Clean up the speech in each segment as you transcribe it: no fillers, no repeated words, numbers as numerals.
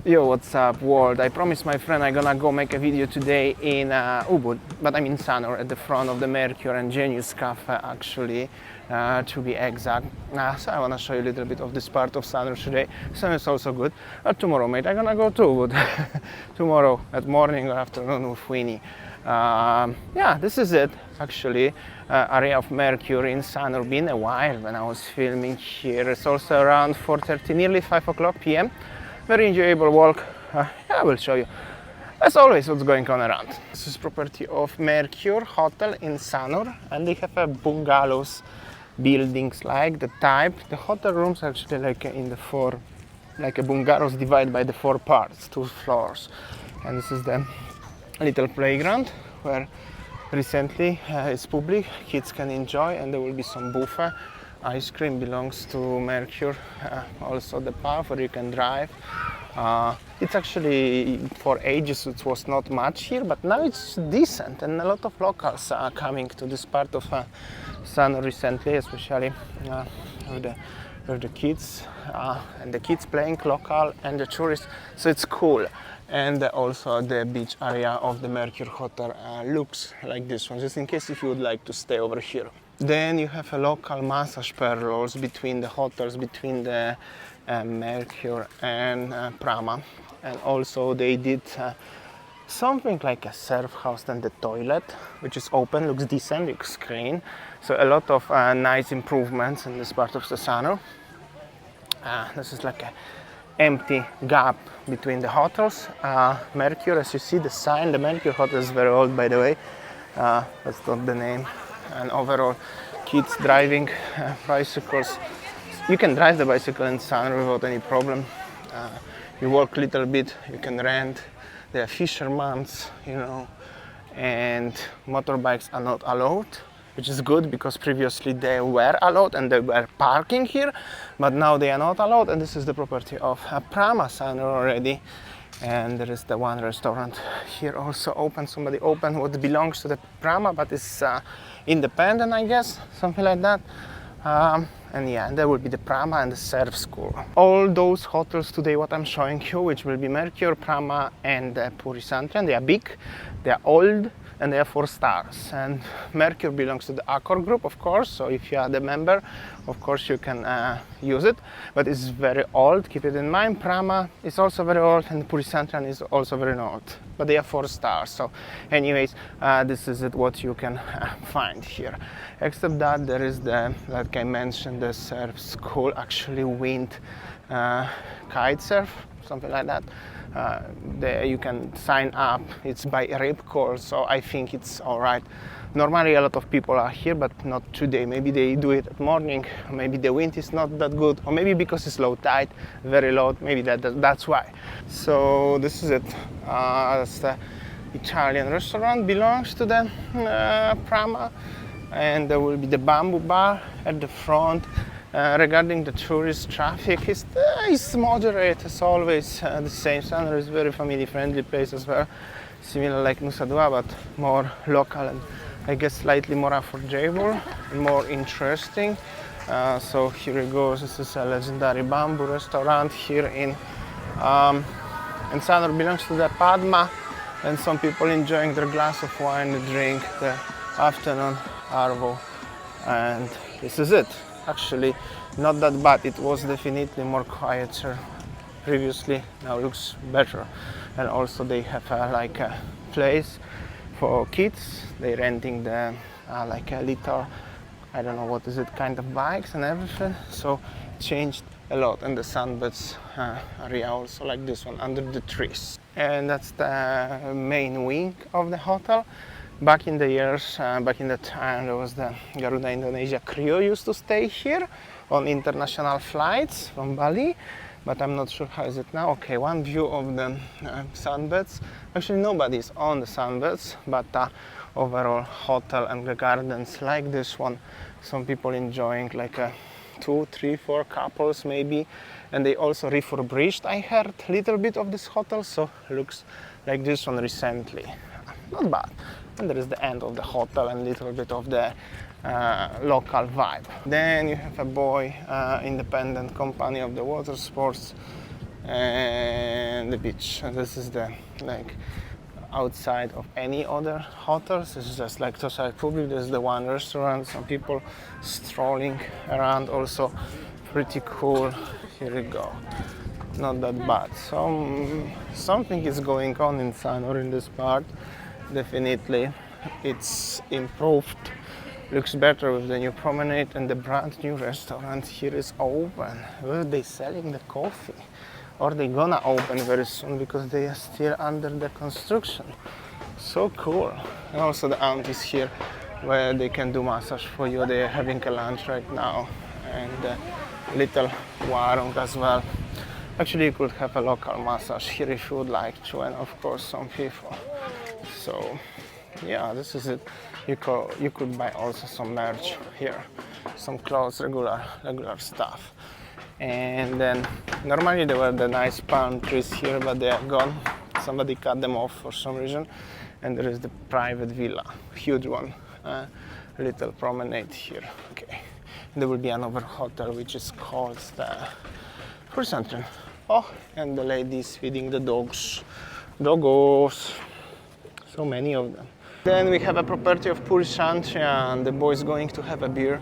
Yo, what's up world? I promised my friend I'm gonna go make a video today in Ubud, but I'm in Sanur at the front of the Mercure and Genius Cafe actually, to be exact. So I wanna show you a little bit of this part of Sanur today. Sun is also good. Tomorrow, mate, I'm gonna go to Ubud. Tomorrow at morning or afternoon with Winnie. Yeah, this is it actually. Area of Mercure in Sanur. Been a while when I was filming here. It's also around 4:30, nearly 5 o'clock p.m. Very enjoyable walk. Yeah, I will show you, as always, what's going on around. This is property of Mercure Hotel in Sanur, and they have a bungalows buildings like the type. The hotel rooms are actually like in the four, like a bungalows divided by the 4 parts, 2 floors. And this is the little playground where recently it's public, kids can enjoy, and there will be some buffet. Ice cream belongs to Mercure, also the pub where you can drive. It's actually, for ages it was not much here, but now it's decent, and a lot of locals are coming to this part of Sanur recently, especially with the kids, and the kids playing local and the tourists, so it's cool. And also the beach area of the Mercure Hotel looks like this one, just in case if you would like to stay over here. Then you have a local massage parlors between the hotels, between the Mercure and Prama. And also they did something like a surf house and the toilet, which is open, looks decent, looks clean. So a lot of nice improvements in this part of the Sanur. This is like a empty gap between the hotels. Mercure, as you see the sign, the Mercure Hotel is very old, by the way. That's not the name. And overall, kids driving bicycles. You can drive the bicycle in Sanur without any problem. You walk a little bit, you can rent. There are fishermen's, you know, and motorbikes are not allowed, which is good because previously they were allowed and they were parking here, but now they are not allowed. And this is the property of Prama Sanur already. And there is the one restaurant here also open. Somebody opened what belongs to the Prama, but it's independent, I guess, something like that. And yeah, there will be the Prama and the surf school. All those hotels today, what I'm showing you, which will be Mercure, Prama, and Puri Santrian, they are big, they are old, and they are 4 stars. And Mercure belongs to the Accor group, of course, so if you are the member, of course you can use it, but it's very old, keep it in mind. Prama is also very old, and Puri Santrian is also very old, but they are 4 stars. So anyways, this is it, what you can find here. Except that there is the, like I mentioned, the surf school, actually wind kite surf, something like that. There you can sign up, it's by Ripcord, so I think it's alright. Normally a lot of people are here, but not today. Maybe they do it at morning, maybe the wind is not that good, or maybe because it's low tide, very low, maybe that's why. So this is it. That's the Italian restaurant, belongs to the Prama, and there will be the bamboo bar at the front. Regarding the tourist traffic, it's moderate as always, the same. Sanur is very family friendly place as well, similar like Nusa Dua, but more local and I guess slightly more affordable and more interesting. So here it goes. This is a legendary bamboo restaurant here in Sanur, belongs to the Padma, and some people enjoying their glass of wine, the drink, the afternoon arvo, and this is it. Actually, not that bad. It was definitely more quieter previously. Now it looks better. And also they have like a place for kids. They're renting the like a little, I don't know what is it, kind of bikes and everything. So it changed a lot. And the sunbeds area also like this one under the trees. And that's the main wing of the hotel. Back in the years, back in the time, there was the Garuda Indonesia crew used to stay here on international flights from Bali, but I'm not sure how is it now. Okay, one view of the sunbeds. Actually, nobody's on the sunbeds, but overall hotel and the gardens like this one. Some people enjoying like 2, 3, 4 couples maybe, and they also refurbished, I heard, a little bit of this hotel, so looks like this one recently. Not bad. And there is the end of the hotel and a little bit of the local vibe. Then you have a boy independent company of the water sports and the beach. And this is the like outside of any other hotels. It's just like total public. There's the one restaurant, some people strolling around, also pretty cool. Here we go, not that bad. Something is going on in Sanur in this part. Definitely it's improved, looks better with the new promenade, and the brand new restaurant here is open. Were they selling the coffee? Or they gonna open very soon because they are still under the construction. So cool. And also the aunt is here where they can do massage for you. They are having a lunch right now, and a little warung as well. Actually, you could have a local massage here if you would like to, and of course some people. So yeah, this is it. You could buy also some merch here, some clothes, regular stuff. And then normally there were the nice palm trees here, but they are gone. Somebody cut them off for some reason. And there is the private villa, huge one, little promenade here. Okay, there will be another hotel which is called the Bali Sanur. Oh, and the ladies feeding the doggos, so many of them. Then we have a property of Bali Sanur, and the boys going to have a beer.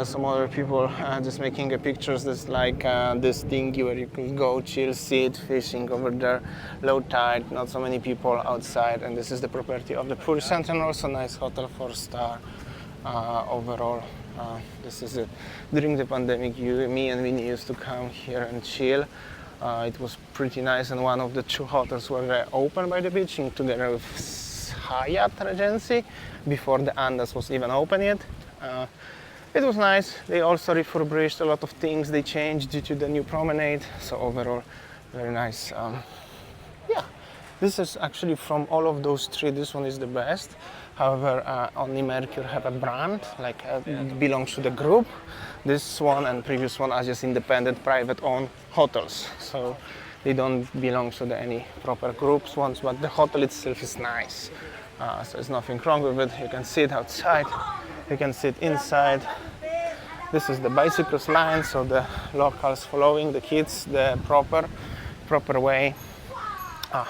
Some other people just making pictures. There's like this thingy where you can go chill, sit, fishing over there, low tide, not so many people outside. And this is the property of the Bali Sanur, and also nice hotel, 4-star overall. This is it. During the pandemic, me and Winnie used to come here and chill. It was pretty nice, and one of the 2 hotels were open by the beach, together with Hyatt Regency, before the Andes was even open yet. It was nice. They also refurbished a lot of things. They changed due to the new promenade. So overall, very nice. Yeah, this is actually from all of those 3. This one is the best. However, only Mercure have a brand, like it belongs to the group. This one and previous one are just independent, private-owned hotels. So they don't belong to any proper groups ones. But the hotel itself is nice. So there's nothing wrong with it. You can sit outside. You can sit inside. This is the bicycles line, so the locals following the kids the proper way.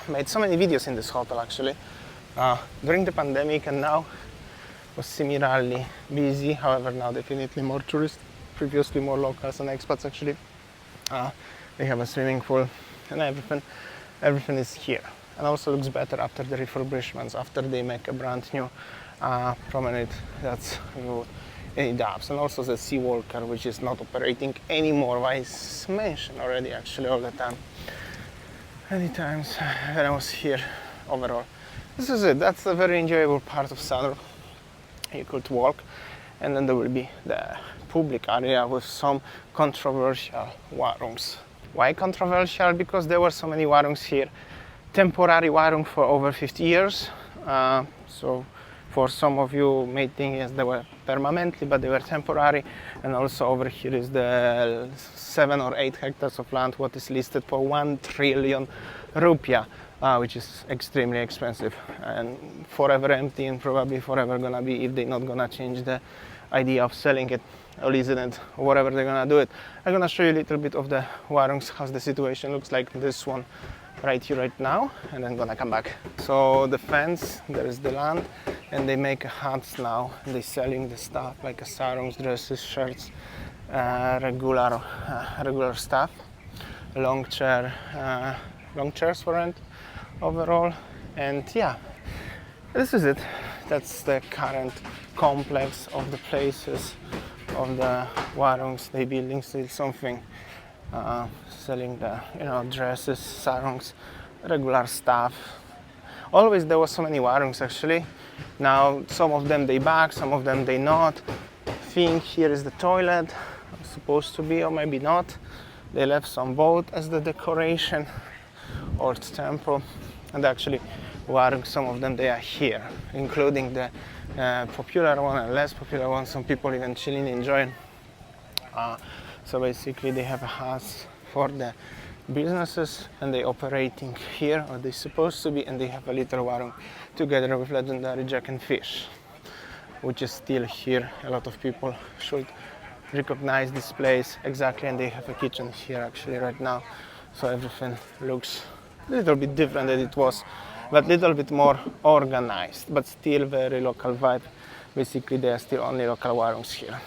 Made so many videos in this hotel actually during the pandemic, and now was similarly busy. However, now definitely more tourists. Previously more locals and expats actually. They have a swimming pool and everything is here, and also looks better after the refurbishments, after they make a brand new promenade. That's any doubts. And also the sea walker, which is not operating anymore. I mentioned already actually all the time, many times when I was here. Overall, this is it. That's a very enjoyable part of Sanur. You could walk, and then there will be the public area with some controversial warungs. Why controversial? Because there were so many warungs here. Temporary warung for over 50 years. So for some of you may think yes, they were permanently, but they were temporary. And also over here is the 7 or 8 hectares of land, what is listed for 1 trillion rupiah, which is extremely expensive and forever empty, and probably forever gonna be if they're not gonna change the idea of selling it or leasing it or whatever they're gonna do it. I'm gonna show you a little bit of the warungs, how the situation looks like. This one right here right now, and then gonna come back. So the fence, there is the land, and they make huts now, and they're selling the stuff like sarongs, dresses, shirts, regular stuff, long chairs for rent overall. And yeah, this is it. That's the current complex of the places of the warungs. They building still something, selling the dresses, sarongs, regular stuff. Always there was so many warungs actually. Now some of them they back, some of them they not. Thing here is the toilet, supposed to be, or maybe not. They left some boat as the decoration, old temple, and actually warungs, some of them they are here, including the popular one and less popular one. Some people even chilling, enjoying. So basically they have a house for the businesses, and they operating here, or they supposed to be, and they have a little warung together with legendary Jack and Fish, which is still here. A lot of people should recognize this place exactly, and they have a kitchen here actually right now. so everything looks a little bit different than it was, but a little bit more organized, but still very local vibe. Basically, there are still only local warungs here.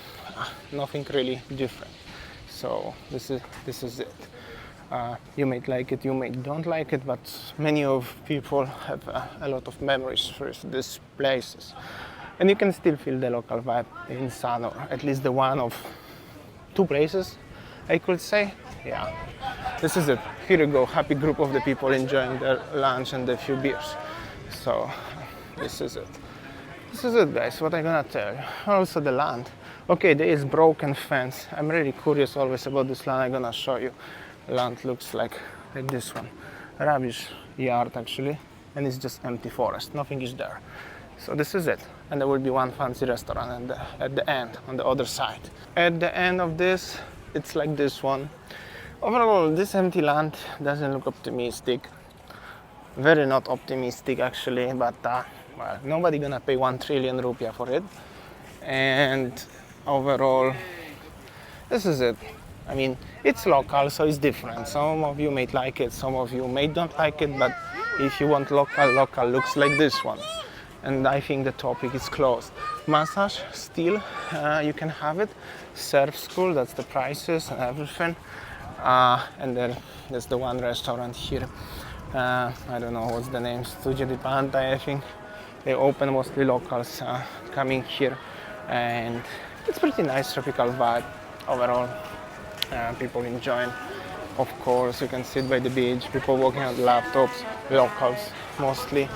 Nothing really different. So this is it. You may like it, you may don't like it, but many of people have a lot of memories with these places. And you can still feel the local vibe in Sanur, at least the one of two places, I could say. Yeah, this is it. Here you go, happy group of the people enjoying their lunch and a few beers. So this is it. This is it, guys, what I'm gonna tell you. Also the land. Okay, there is broken fence. I'm really curious always about this land. I'm gonna show you. Land looks like this one. Rubbish yard actually, and it's just empty forest. Nothing is there. So this is it. And there will be one fancy restaurant at the end, on the other side. At the end of this, it's like this one. Overall, this empty land doesn't look optimistic. Very not optimistic actually, but well, nobody gonna pay 1 trillion rupiah for it. And overall, this is it. I mean, it's local, so it's different. Some of you may like it, some of you may don't like it, but if you want local looks like this one. And I think the topic is closed. Massage, still, you can have it. Surf school, that's the prices and everything. And then there's the one restaurant here. I don't know what's the name, Studio di Pantai, I think. They open, mostly locals coming here. And it's pretty nice tropical vibe overall. People enjoying. Of course, you can sit by the beach, people walking on laptops, locals mostly.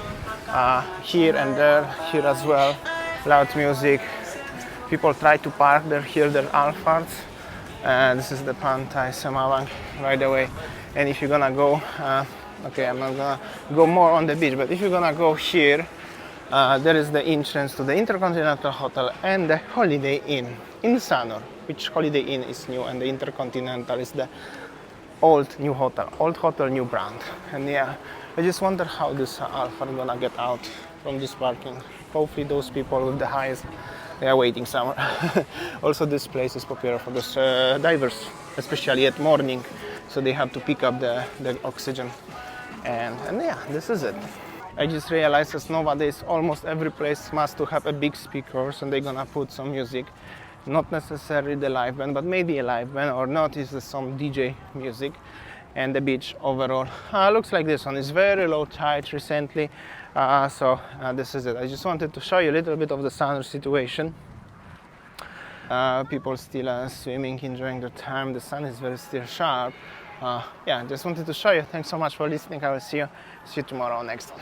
Here and there, here as well, loud music. People try to park there, here their Alphard. This is the Pantai Semawang, by the way. And if you're gonna go, okay, I'm not gonna go more on the beach, but if you're gonna go here, there is the entrance to the Intercontinental Hotel and the Holiday Inn in Sanur, which Holiday Inn is new and the Intercontinental is the old new hotel, new brand. And yeah, I just wonder how this Alpha are gonna get out from this parking. Hopefully those people with the highest, they are waiting somewhere. Also this place is popular for the divers, especially at morning, so they have to pick up the oxygen. And yeah, this is it. I just realized that nowadays almost every place must to have a big speakers and they're gonna put some music. Not necessarily the live band, but maybe a live band, or not, is some DJ music. And the beach overall looks like this one. It's very low tide recently, so this is it. I just wanted to show you a little bit of the Sanur situation. People still swimming, enjoying the time. The sun is very still sharp. Yeah, just wanted to show you. Thanks so much for listening. I will see you tomorrow next one.